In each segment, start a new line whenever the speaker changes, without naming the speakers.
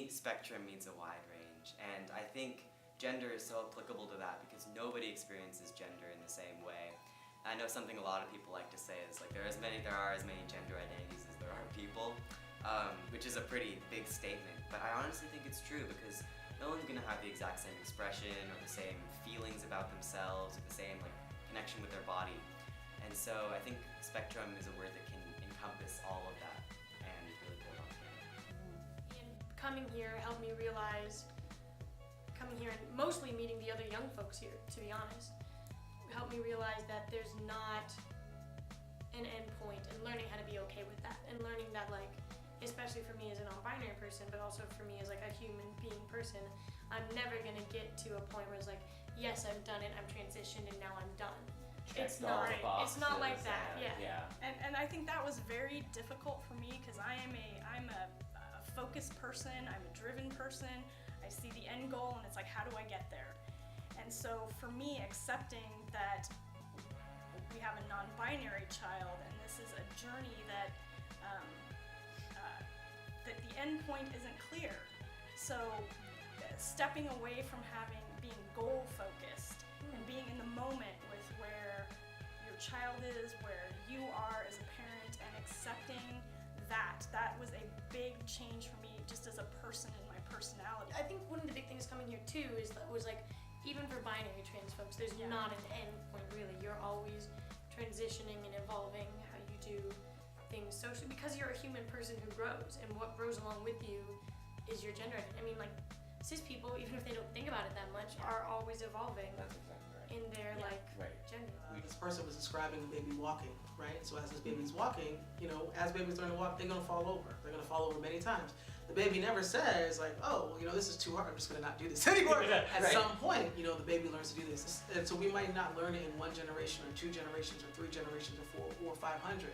me, spectrum means a wide range, and I think gender is so applicable to that because nobody experiences gender in the same way. I know something a lot of people like to say is like there are as many gender identities as there are people, which is a pretty big statement, but I honestly think it's true because no one's gonna have the exact same expression or the same feelings about themselves or the same connection with their body. And so I think spectrum is a word that can encompass all of that and really build on it.
And coming here helped me realize, coming here and mostly meeting the other young folks here, to be honest, helped me realize that there's not an end point, and learning how to be okay with that, and learning that especially for me as a non-binary person, but also for me as a human being person, I'm never gonna get to a point where it's yes, I've done it, I'm transitioned, and now I'm done. It's not like that. Yeah.
And I think that was very difficult for me because I'm a focused person, I'm a driven person. I see the end goal and it's how do I get there? And so for me, accepting that we have a non-binary child and this is a journey that that the end point isn't clear. So stepping away from being goal focused and being in the moment with where your child is, where you are as a parent, and accepting that was a big change for me just as a person in my personality.
I think one of the big things coming here too was even for binary trans folks, there's not an end point really. You're always transitioning and evolving how you do things socially because you're a human person who grows, and what grows along with you is your gender. I mean, cis people, even if they don't think about it that much, are always evolving.
That's exactly right.
In their gender.
This person was describing a baby walking, right? So as this baby's walking, as babies learn to walk, they're gonna fall over. They're gonna fall over many times. The baby never says oh, well, this is too hard, I'm just gonna not do this anymore. At some point, the baby learns to do this. And so we might not learn it in one generation or 2 generations or 3 generations or 4 or 500,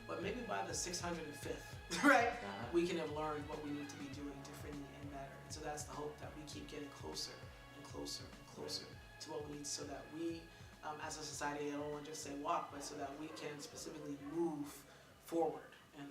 but maybe by the 605th, right? We can have learned what we need to be doing differently and better. And so that's the hope, that we keep getting closer and closer and closer to what we need, so that we, as a society, I don't want to just say walk, but so that we can specifically move forward. And